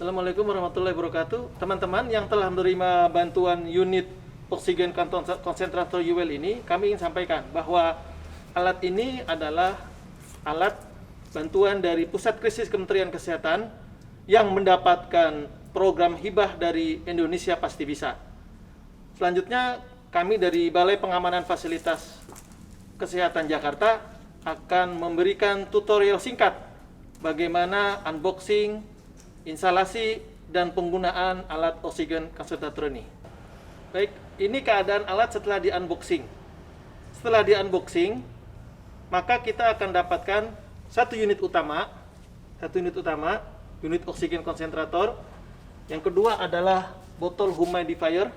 Assalamualaikum warahmatullahi wabarakatuh. Teman-teman yang telah menerima bantuan unit oksigen konsentrator UL ini, kami ingin sampaikan bahwa alat ini adalah alat bantuan dari Pusat Krisis Kementerian Kesehatan yang mendapatkan program hibah dari Indonesia Pasti Bisa. Selanjutnya, kami dari Balai Pengamanan Fasilitas Kesehatan Jakarta akan memberikan tutorial singkat bagaimana unboxing, instalasi, dan penggunaan alat oksigen konsentrator ini. Baik, ini keadaan alat setelah di-unboxing. Setelah di-unboxing, maka kita akan dapatkan satu unit utama, unit oksigen konsentrator. Yang kedua adalah botol humidifier.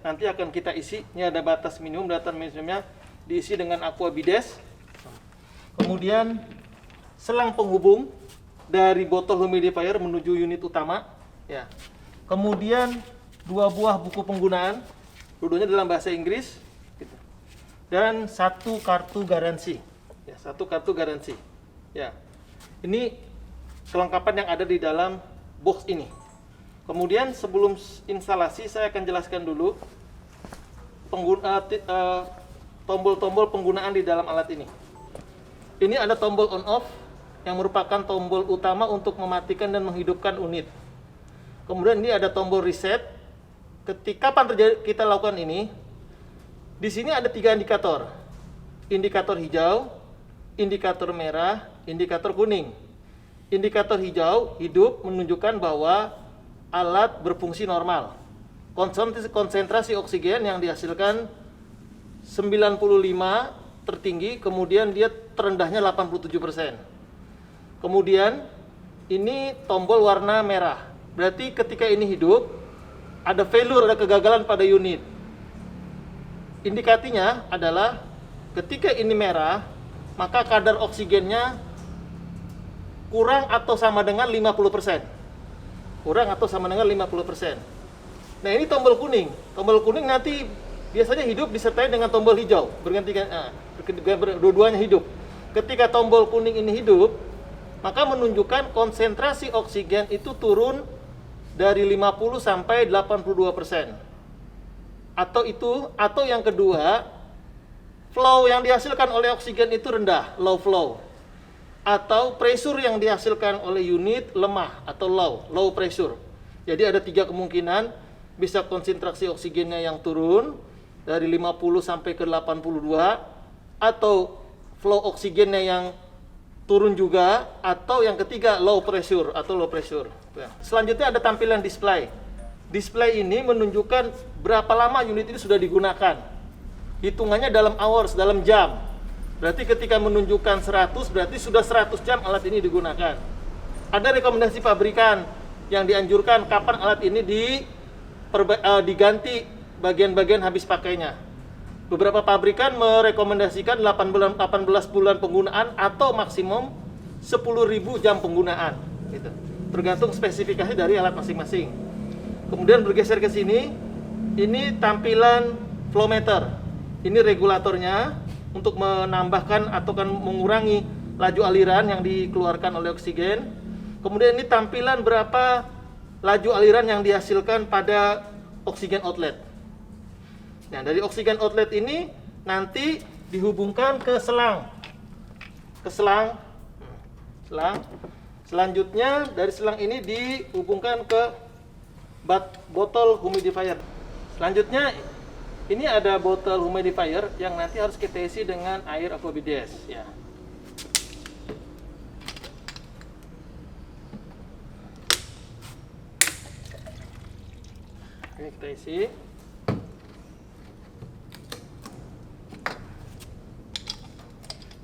Nanti akan kita isi. Ini ada batas minimumnya diisi dengan aqua bides. Kemudian selang penghubung dari botol humidifier menuju unit utama, ya. Kemudian 2 buah buku penggunaan, dua-duanya dalam bahasa Inggris, gitu. Dan 1 kartu garansi, ya, 1 kartu garansi, ya. Ini kelengkapan yang ada di dalam box ini. Kemudian sebelum instalasi saya akan jelaskan dulu tombol-tombol penggunaan di dalam alat ini. Ini ada tombol on off yang merupakan tombol utama untuk mematikan dan menghidupkan unit. Kemudian ini ada tombol reset. Ketika kita lakukan ini, di sini ada 3 indikator. Indikator hijau, indikator merah, indikator kuning. Indikator hijau hidup menunjukkan bahwa alat berfungsi normal. Konsentrasi oksigen yang dihasilkan 95 tertinggi, kemudian dia terendahnya 87%. Kemudian ini tombol warna merah. Berarti ketika ini hidup, ada failure, ada kegagalan pada unit. Indikasinya adalah ketika ini merah, maka kadar oksigennya kurang atau sama dengan 50%. Kurang atau sama dengan 50%. Nah, ini tombol kuning. Tombol kuning nanti biasanya hidup disertai dengan tombol hijau. Bergantian, dua-duanya hidup. Ketika tombol kuning ini hidup, maka menunjukkan konsentrasi oksigen itu turun dari 50 sampai 82%. Atau yang kedua, flow yang dihasilkan oleh oksigen itu rendah, low flow. Atau pressure yang dihasilkan oleh unit lemah atau low pressure. Jadi ada 3 kemungkinan, bisa konsentrasi oksigennya yang turun dari 50 sampai ke 82, atau flow oksigennya yang turun juga, atau yang ketiga low pressure. Selanjutnya ada tampilan display. Display ini menunjukkan berapa lama unit ini sudah digunakan. Hitungannya dalam hours, dalam jam. Berarti ketika menunjukkan 100, berarti sudah 100 jam alat ini digunakan. Ada rekomendasi pabrikan yang dianjurkan kapan alat ini diganti bagian-bagian habis pakainya. Beberapa pabrikan merekomendasikan 18 bulan penggunaan atau maksimum 10.000 jam penggunaan, gitu. Tergantung spesifikasi dari alat masing-masing. Kemudian bergeser ke sini, ini tampilan flow meter. Ini regulatornya untuk menambahkan atau mengurangi laju aliran yang dikeluarkan oleh oksigen. Kemudian ini tampilan berapa laju aliran yang dihasilkan pada oksigen outlet. Nah, dari oksigen outlet ini nanti dihubungkan ke selang. Selanjutnya dari selang ini dihubungkan ke botol humidifier. Selanjutnya ini ada botol humidifier yang nanti harus kita isi dengan air aqua bides, ya. Ini kita isi.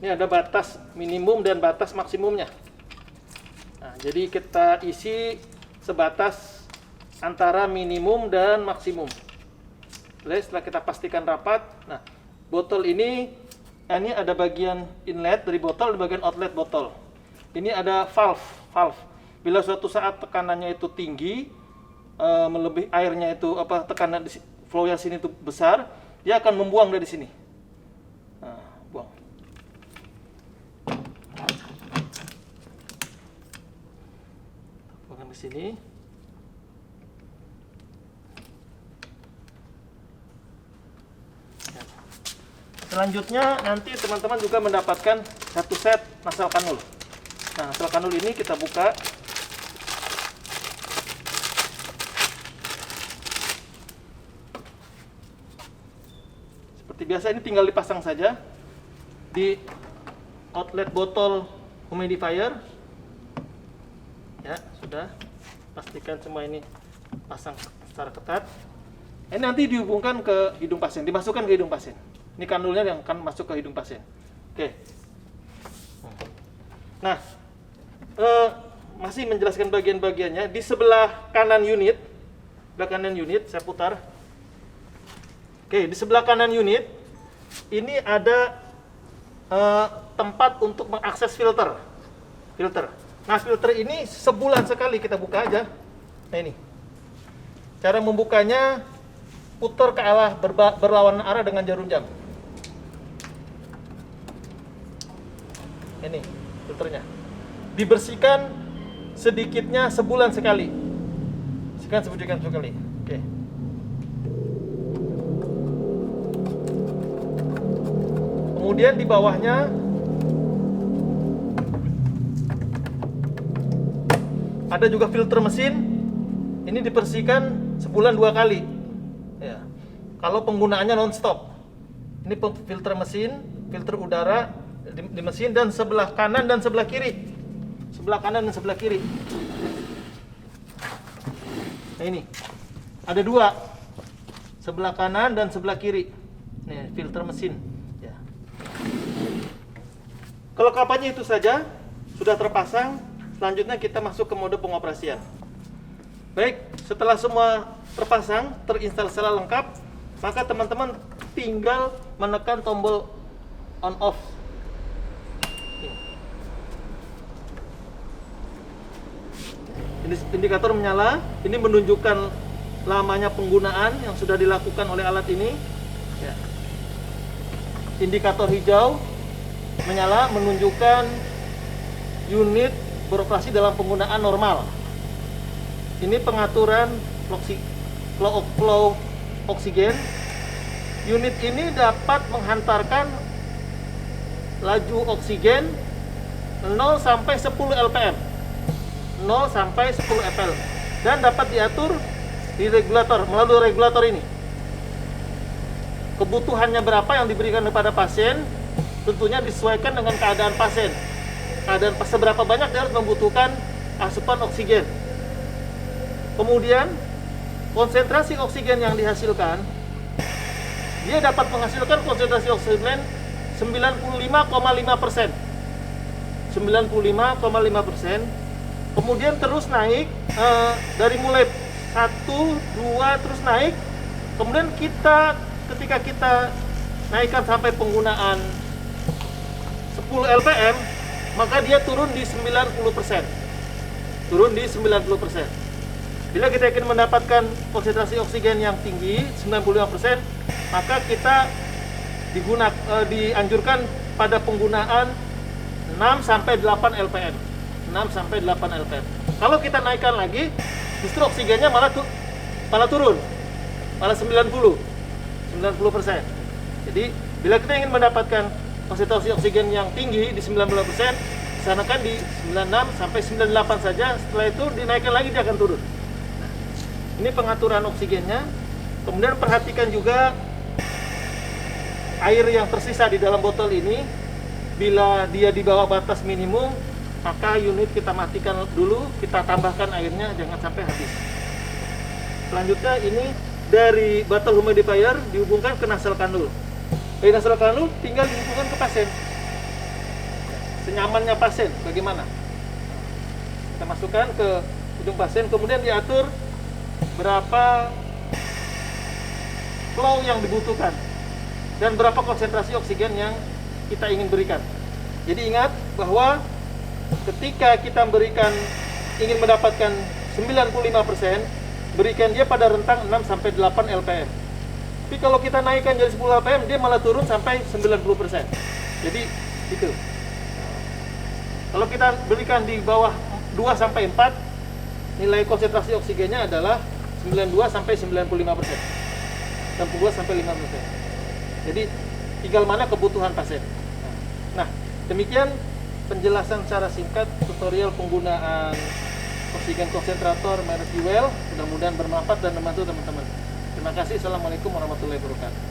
Ini ada batas minimum dan batas maksimumnya. Nah, jadi kita isi sebatas antara minimum dan maksimum. Setelah kita pastikan rapat, nah, botol ini ada bagian inlet dari botol dan bagian outlet botol. Ini ada valve. Bila suatu saat tekanannya itu tinggi, melebihi airnya itu tekanan flow yang sini itu besar, dia akan membuang dari sini. Nah, buang. Pasang di sini. Ya. Selanjutnya nanti teman-teman juga mendapatkan satu set nasal kanul. Nah, nasal kanul ini kita buka. Seperti biasa ini tinggal dipasang saja di outlet botol humidifier. Ya, sudah. Pastikan semua ini pasang secara ketat. Ini nanti dihubungkan ke hidung pasien, dimasukkan ke hidung pasien. Ini kanulnya yang akan masuk ke hidung pasien. Oke. Nah, masih menjelaskan bagian-bagiannya. Di sebelah kanan unit, saya putar. Oke, di sebelah kanan unit ini ada tempat untuk mengakses filter. Nah, filter ini sebulan sekali kita buka aja. Nah, ini. Cara membukanya, putar ke arah berlawanan arah dengan jarum jam. Ini filternya. Dibersihkan sedikitnya sebulan sekali. Sebulan sekali. Oke. Kemudian di bawahnya ada juga filter mesin. Ini dibersihkan sebulan 2 kali. Ya. Kalau penggunaannya non-stop. Ini filter mesin, filter udara di mesin, dan sebelah kanan dan sebelah kiri. Nah, ini ada 2. Sebelah kanan dan sebelah kiri. Nih, filter mesin. Ya. Kelengkapannya itu saja sudah terpasang. Selanjutnya kita masuk ke mode pengoperasian. Baik, setelah semua terpasang, terinstal secara lengkap, maka teman-teman tinggal menekan tombol on off. Ini indikator menyala. Ini menunjukkan lamanya penggunaan yang sudah dilakukan oleh alat ini. Ya. Indikator hijau menyala menunjukkan unit beroperasi dalam penggunaan normal. Ini pengaturan flow oksigen. Unit ini dapat menghantarkan laju oksigen 0 sampai 10 lpm. 0 sampai 10 fl. Dan dapat diatur di regulator, melalui regulator ini. Kebutuhannya berapa yang diberikan kepada pasien, tentunya disesuaikan dengan keadaan pasien. Seberapa banyak dia harus membutuhkan asupan oksigen. Kemudian konsentrasi oksigen yang dihasilkan, dia dapat menghasilkan konsentrasi oksigen 95,5%. 95,5%. Kemudian terus naik dari mulai 1, 2 terus naik. Kemudian ketika kita naikkan sampai penggunaan 10 lpm, maka dia turun di 90%. Bila kita ingin mendapatkan konsentrasi oksigen yang tinggi 95%, maka kita dianjurkan pada penggunaan 6 sampai 8 lpm. Kalau kita naikkan lagi, justru oksigennya malah turun, malah 90%. Jadi bila kita ingin mendapatkan konsentrasi oksigen yang tinggi di 90%, usahakan di 96 sampai 98 saja. Setelah itu dinaikkan lagi, dia akan turun. Ini pengaturan oksigennya. Kemudian perhatikan juga air yang tersisa di dalam botol ini. Bila dia di bawah batas minimum, maka unit kita matikan dulu, kita tambahkan airnya, jangan sampai habis. Selanjutnya ini dari botol humidifier dihubungkan ke nasal kanul. Dari nasal kanul tinggal dihubungkan ke pasien. Senyamannya pasien bagaimana? Kita masukkan ke hidung pasien, kemudian diatur berapa flow yang dibutuhkan dan berapa konsentrasi oksigen yang kita ingin berikan. Jadi ingat bahwa ketika kita ingin mendapatkan 95%, berikan dia pada rentang 6 sampai 8 lpm. Tapi kalau kita naikkan jadi 10 lpm, dia malah turun sampai 90%. Jadi itu. Kalau kita berikan di bawah 2 sampai 4, nilai konsentrasi oksigennya adalah 92 sampai 95%. 62 sampai 5%. Jadi tinggal mana kebutuhan pasien. Nah, demikian penjelasan secara singkat tutorial penggunaan oksigen konsentrator merek UL. Mudah-mudahan bermanfaat dan membantu teman-teman. Terima kasih. Assalamualaikum warahmatullahi wabarakatuh.